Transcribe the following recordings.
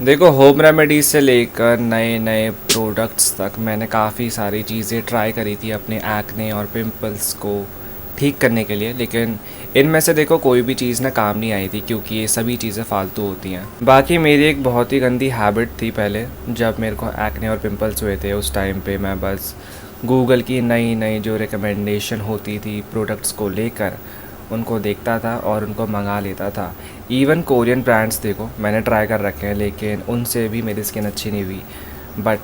देखो, home remedies से लेकर नए नए प्रोडक्ट्स तक मैंने काफ़ी सारी चीज़ें ट्राई करी थी अपने एक्ने और पिंपल्स को ठीक करने के लिए, लेकिन इनमें से देखो कोई भी चीज़ ना काम नहीं आई थी, क्योंकि ये सभी चीज़ें फालतू होती हैं। बाकी मेरी एक बहुत ही गंदी हैबिट थी पहले, जब मेरे को एक्ने और पिंपल्स हुए थे उस टाइम पे मैं बस गूगल की नई नई जो रिकमेंडेशन होती थी प्रोडक्ट्स को लेकर उनको देखता था और उनको मंगा लेता था। इवन कोरियन ब्रांड्स देखो मैंने ट्राई कर रखे हैं, लेकिन उनसे भी मेरी स्किन अच्छी नहीं हुई। बट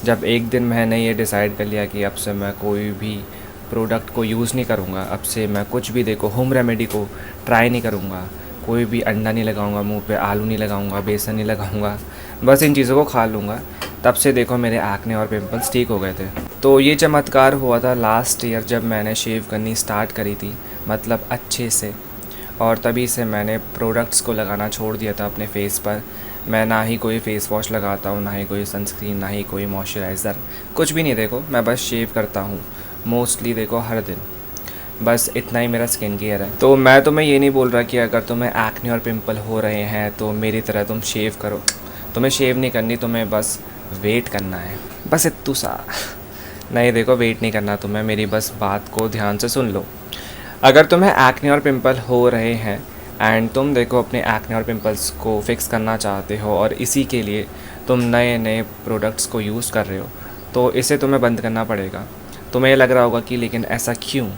जब एक दिन मैंने ये डिसाइड कर लिया कि अब से मैं कोई भी प्रोडक्ट को यूज़ नहीं करूँगा, अब से मैं कुछ भी देखो होम रेमेडी को ट्राई नहीं करूँगा, कोई भी अंडा नहीं लगाऊँगा मुँह पे, आलू नहीं लगाऊँगा, बेसन नहीं लगाऊँगा, बस इन चीज़ों को खा लूँगा, तब से देखो मेरे एक्ने और पिंपल्स ठीक हो गए थे। तो ये चमत्कार हुआ था लास्ट ईयर जब मैंने शेव करनी स्टार्ट करी थी, मतलब अच्छे से। और तभी से मैंने प्रोडक्ट्स को लगाना छोड़ दिया था अपने फेस पर। मैं ना ही कोई फ़ेस वॉश लगाता हूँ, ना ही कोई सनस्क्रीन, ना ही कोई मॉइस्चराइज़र, कुछ भी नहीं। देखो मैं बस शेव करता हूँ मोस्टली, देखो हर दिन। बस इतना ही मेरा स्किन केयर है। तो मैं तुम्हें ये नहीं बोल रहा कि अगर तुम्हें एक्ने और पिंपल हो रहे हैं तो मेरी तरह तुम शेव करो। तुम्हें शेव नहीं करनी, तुम्हें बस वेट करना है, बस इतू सा। नहीं देखो, वेट नहीं करना तुम्हें, मेरी बस बात को ध्यान से सुन लो। अगर तुम्हें एक्ने और पिंपल हो रहे हैं एंड तुम देखो अपने एक्ने और पिंपल्स को फिक्स करना चाहते हो और इसी के लिए तुम नए नए प्रोडक्ट्स को यूज़ कर रहे हो, तो इसे तुम्हें बंद करना पड़ेगा। तुम्हें ये लग रहा होगा कि लेकिन ऐसा क्यों,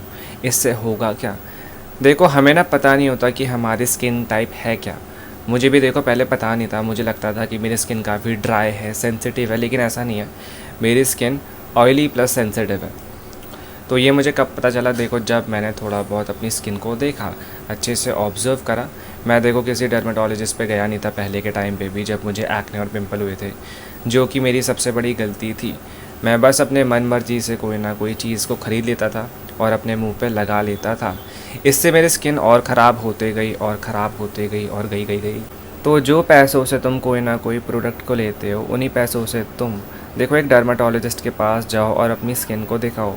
इससे होगा क्या? देखो हमें ना पता नहीं होता कि हमारी स्किन टाइप है क्या। मुझे भी देखो पहले पता नहीं था, मुझे लगता था कि मेरी स्किन काफ़ी ड्राई है, सेंसिटिव है, लेकिन ऐसा नहीं है। मेरी स्किन ऑयली प्लस सेंसिटिव है। तो ये मुझे कब पता चला? देखो जब मैंने थोड़ा बहुत अपनी स्किन को देखा, अच्छे से ऑब्ज़र्व करा। मैं देखो किसी डर्मेटोलॉजिस्ट पे गया नहीं था पहले के टाइम पे भी, जब मुझे एक्ने और पिंपल हुए थे, जो कि मेरी सबसे बड़ी गलती थी। मैं बस अपने मन मर्जी से कोई ना कोई चीज़ को ख़रीद लेता था और अपने मुंह पे लगा लेता था। इससे मेरी स्किन और ख़राब होते गई और ख़राब होते गई और गई। तो जो पैसों से तुम कोई ना कोई प्रोडक्ट को लेते हो, उन्हीं पैसों से तुम देखो एक डर्मेटोलॉजिस्ट के पास जाओ और अपनी स्किन को दिखाओ।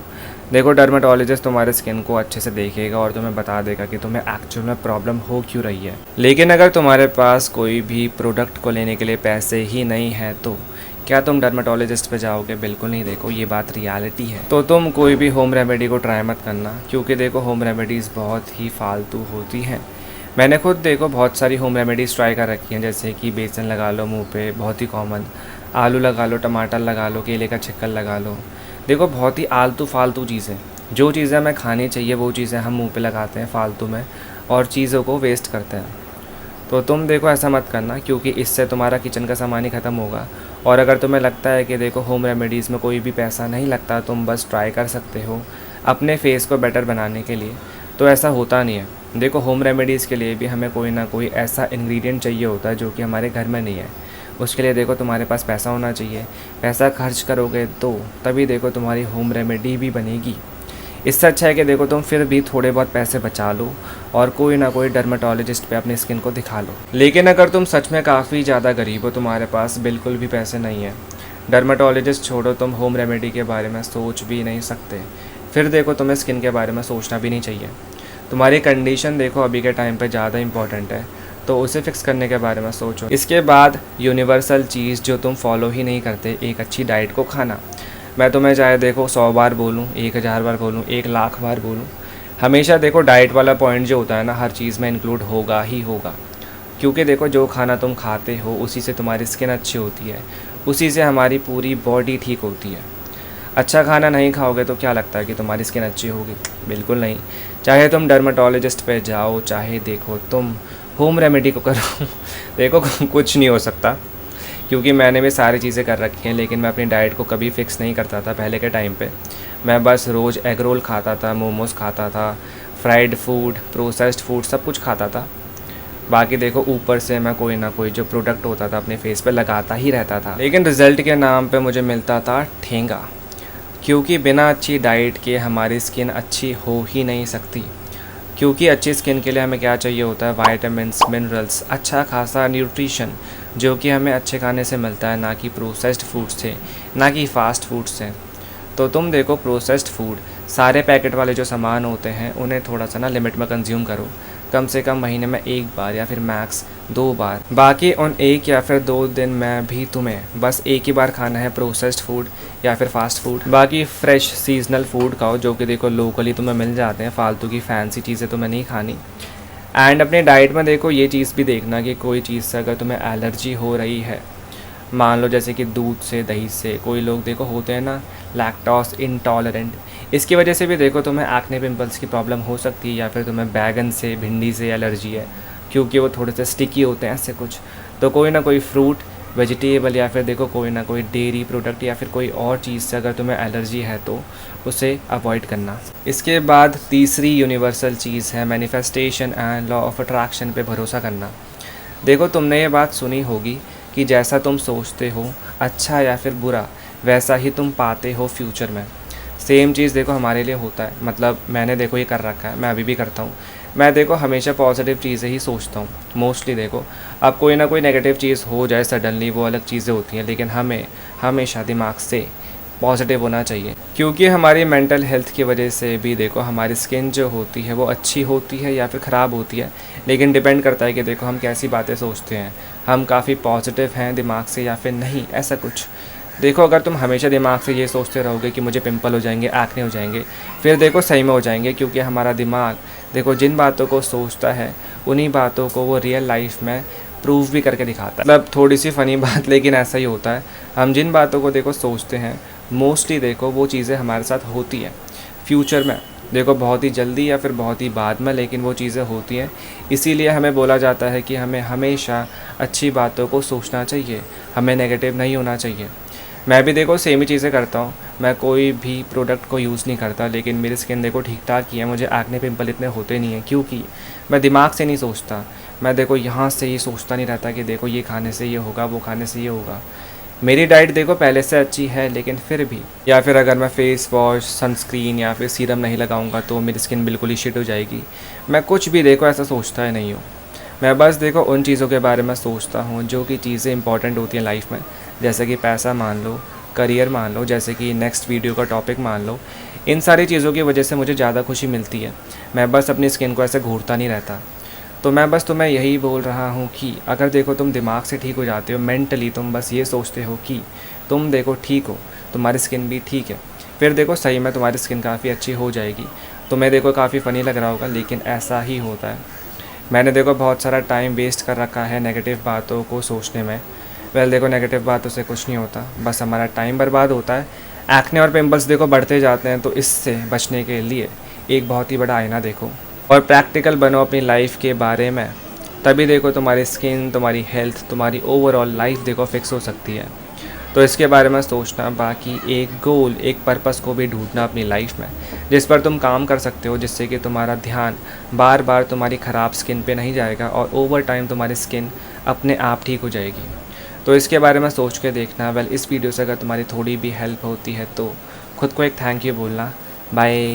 देखो डर्मेटोलॉजिस्ट तुम्हारे स्किन को अच्छे से देखेगा और तुम्हें बता देगा कि तुम्हें एक्चुअल में प्रॉब्लम हो क्यों रही है। लेकिन अगर तुम्हारे पास कोई भी प्रोडक्ट को लेने के लिए पैसे ही नहीं हैं, तो क्या तुम डर्मेटोलॉजिस्ट पे जाओगे? बिल्कुल नहीं। देखो ये बात रियलिटी है। तो तुम कोई भी होम रेमेडी को ट्राई मत करना, क्योंकि देखो होम रेमेडीज़ बहुत ही फालतू होती हैं। मैंने खुद देखो बहुत सारी होम रेमेडीज़ ट्राई कर रखी हैं, जैसे कि बेसन लगा लो मुंह पे, बहुत ही कॉमन, आलू लगा लो, टमाटर लगा लो, केले का छिक्कल लगा लो। देखो बहुत ही आलतू फालतू चीज़ें, जो चीज़ें हमें खानी चाहिए वो चीज़ें हम मुंह पे लगाते हैं फालतू में और चीज़ों को वेस्ट करते हैं। तो तुम देखो ऐसा मत करना, क्योंकि इससे तुम्हारा किचन का सामान ही ख़त्म होगा। और अगर तुम्हें लगता है कि देखो होम रेमेडीज़ में कोई भी पैसा नहीं लगता, तुम बस ट्राई कर सकते हो अपने फेस को बेटर बनाने के लिए, तो ऐसा होता नहीं है। देखो होम रेमेडीज़ के लिए भी हमें कोई ना कोई ऐसा इंग्रेडिएंट चाहिए होता है जो कि हमारे घर में नहीं है। उसके लिए देखो तुम्हारे पास पैसा होना चाहिए। पैसा खर्च करोगे तो तभी देखो तुम्हारी होम रेमेडी भी बनेगी। इससे अच्छा है कि देखो तुम फिर भी थोड़े बहुत पैसे बचा लो और कोई ना कोई डर्मेटोलॉजिस्ट पे अपनी स्किन को दिखा लो। लेकिन अगर तुम सच में काफ़ी ज़्यादा गरीब हो, तुम्हारे पास बिल्कुल भी पैसे नहीं है, डर्मेटोलॉजिस्ट छोड़ो, तुम होम रेमेडी के बारे में सोच भी नहीं सकते, फिर देखो तुम्हें स्किन के बारे में सोचना भी नहीं चाहिए। तुम्हारी कंडीशन देखो अभी के टाइम पे ज़्यादा इंपॉर्टेंट है, तो उसे फिक्स करने के बारे में सोचो। इसके बाद यूनिवर्सल चीज़ जो तुम फॉलो ही नहीं करते, एक अच्छी डाइट को खाना। मैं तुम्हें चाहे देखो 100 बार बोलूँ, 1000 बार बोलूँ, 1,00,000 बार बोलूँ, हमेशा देखो डाइट वाला पॉइंट जो होता है ना, हर चीज़ में इंक्लूड होगा ही होगा। क्योंकि देखो जो खाना तुम खाते हो उसी से तुम्हारी स्किन अच्छी होती है, उसी से हमारी पूरी बॉडी ठीक होती है। अच्छा खाना नहीं खाओगे तो क्या लगता है कि तुम्हारी स्किन अच्छी होगी? बिल्कुल नहीं। चाहे तुम डर्मेटोलॉजिस्ट पे जाओ, चाहे देखो तुम होम रेमेडी को करो देखो कुछ नहीं हो सकता, क्योंकि मैंने भी सारी चीज़ें कर रखी हैं, लेकिन मैं अपनी डाइट को कभी फ़िक्स नहीं करता था पहले के टाइम पे। मैं बस रोज़ एग रोल खाता था, मोमोज़ खाता था, फ्राइड फूड, प्रोसेस्ड फूड, सब कुछ खाता था। बाकी देखो ऊपर से मैं कोई ना कोई जो प्रोडक्ट होता था अपने फेस पे लगाता ही रहता था, लेकिन रिज़ल्ट के नाम पे मुझे मिलता था ठेंगा। क्योंकि बिना अच्छी डाइट के हमारी स्किन अच्छी हो ही नहीं सकती। क्योंकि अच्छी स्किन के लिए हमें क्या चाहिए होता है? वाइटामिन्स, मिनरल्स, अच्छा खासा न्यूट्रिशन, जो कि हमें अच्छे खाने से मिलता है, ना कि प्रोसेस्ड फूड से, ना कि फ़ास्ट फूड से। तो तुम देखो प्रोसेस्ड फूड, सारे पैकेट वाले जो सामान होते हैं, उन्हें थोड़ा सा ना लिमिट में कंज्यूम करो। कम से कम महीने में 1 बार या फिर मैक्स 2 बार। बाकी उन 1 या फिर 2 दिन में भी तुम्हें बस एक ही बार खाना है प्रोसेस्ड फूड या फिर फास्ट फूड। बाकी फ्रेश सीजनल फूड खाओ जो कि देखो लोकली तुम्हें मिल जाते हैं, फालतू की फैंसी चीज़ें तुम्हें नहीं खानी। एंड अपने डाइट में देखो ये चीज़ भी देखना कि कोई चीज़ से अगर तुम्हें एलर्जी हो रही है, मान लो जैसे कि दूध से, दही से, कोई लोग देखो होते हैं ना लैक्टोज इंटॉलरेंट, इसकी वजह से भी देखो तुम्हें एक्ने पिंपल्स की प्रॉब्लम हो सकती है। या फिर तुम्हें बैगन से, भिंडी से एलर्जी है क्योंकि वो थोड़े से स्टिकी होते हैं ऐसे कुछ, तो कोई ना कोई फ्रूट, वेजिटेबल या फिर देखो कोई ना कोई डेयरी प्रोडक्ट या फिर कोई और चीज़ से अगर तुम्हें एलर्जी है तो उसे अवॉइड करना। इसके बाद तीसरी यूनिवर्सल चीज़ है manifestation and law of attraction पे भरोसा करना। देखो तुमने ये बात सुनी होगी कि जैसा तुम सोचते हो अच्छा या फिर बुरा, वैसा ही तुम पाते हो फ्यूचर में। सेम चीज़ देखो हमारे लिए होता है, मतलब मैंने देखो ये कर रखा है, मैं अभी भी करता हूँ। मैं देखो हमेशा पॉजिटिव चीज़ें ही सोचता हूँ मोस्टली। देखो अब कोई ना कोई नेगेटिव चीज़ हो जाए सडनली, वो अलग चीज़ें होती हैं, लेकिन हमें हमेशा दिमाग से पॉजिटिव होना चाहिए क्योंकि हमारी मेंटल हेल्थ की वजह से भी देखो हमारी स्किन जो होती है वो अच्छी होती है या फिर ख़राब होती है, लेकिन डिपेंड करता है कि देखो हम कैसी बातें सोचते हैं, हम काफ़ी पॉजिटिव हैं दिमाग से या फिर नहीं, ऐसा कुछ। देखो अगर तुम हमेशा दिमाग से ये सोचते रहोगे कि मुझे पिंपल हो जाएंगे, एक्ने हो जाएंगे, फिर देखो सही में हो जाएंगे क्योंकि हमारा दिमाग देखो जिन बातों को सोचता है उन्हीं बातों को वो रियल लाइफ में प्रूव भी करके दिखाता है। मतलब थोड़ी सी फ़नी बात लेकिन ऐसा ही होता है। हम जिन बातों को देखो सोचते हैं मोस्टली देखो वो चीज़ें हमारे साथ होती हैं फ्यूचर में, देखो बहुत ही जल्दी या फिर बहुत ही बाद में, लेकिन वो चीज़ें होती हैं। इसीलिए हमें बोला जाता है कि हमें हमेशा अच्छी बातों को सोचना चाहिए, हमें नेगेटिव नहीं होना चाहिए। मैं भी देखो सेम ही चीज़ें करता हूँ, मैं कोई भी प्रोडक्ट को यूज़ नहीं करता लेकिन मेरी स्किन देखो ठीक ठाक ही है, मुझे एक्ने पिंपल इतने होते नहीं हैं क्योंकि मैं दिमाग से नहीं सोचता। मैं देखो यहाँ से ये सोचता नहीं रहता कि देखो ये खाने से ये होगा, वो खाने से ये होगा। मेरी डाइट देखो पहले से अच्छी है लेकिन फिर भी, या फिर अगर मैं फेस वॉश, सनस्क्रीन या फिर सीरम नहीं लगाऊंगा तो मेरी स्किन बिल्कुल ही शिट हो जाएगी। मैं कुछ भी देखो ऐसा सोचता ही नहीं हूँ। मैं बस देखो उन चीज़ों के बारे में सोचता हूँ जो कि चीज़ें इंपॉर्टेंट होती हैं लाइफ में, जैसे कि पैसा मान लो, करियर मान लो, जैसे कि नेक्स्ट वीडियो का टॉपिक मान लो। इन सारी चीज़ों की वजह से मुझे ज़्यादा खुशी मिलती है। मैं बस अपनी स्किन को ऐसे घूरता नहीं रहता। तो मैं बस तुम्हें यही बोल रहा हूँ कि अगर देखो तुम दिमाग से ठीक हो जाते हो, मेंटली तुम बस ये सोचते हो कि तुम देखो ठीक हो, तुम्हारी स्किन भी ठीक है, फिर देखो सही में तुम्हारी स्किन काफ़ी अच्छी हो जाएगी। तुम्हें देखो काफ़ी फ़नी लग रहा होगा लेकिन ऐसा ही होता है। मैंने देखो बहुत सारा टाइम वेस्ट कर रखा है नेगेटिव बातों को सोचने में। वेल देखो नेगेटिव बातों से कुछ नहीं होता, बस हमारा टाइम बर्बाद होता है। एक्ने और पिंपल्स देखो बढ़ते जाते हैं, तो इससे बचने के लिए एक बहुत ही बड़ा आईना देखो और प्रैक्टिकल बनो अपनी लाइफ के बारे में। तभी देखो तुम्हारी स्किन, तुम्हारी हेल्थ, तुम्हारी ओवरऑल लाइफ देखो फिक्स हो सकती है। तो इसके बारे में सोचना, बाकी एक गोल, एक पर्पस को भी ढूंढना अपनी लाइफ में जिस पर तुम काम कर सकते हो, जिससे कि तुम्हारा ध्यान बार बार तुम्हारी ख़राब स्किन पे नहीं जाएगा और ओवर टाइम तुम्हारी स्किन अपने आप ठीक हो जाएगी। तो इसके बारे में सोच के देखना। वेल इस वीडियो से अगर तुम्हारी थोड़ी भी हेल्प होती है तो खुद को एक थैंक यू बोलना। बाय।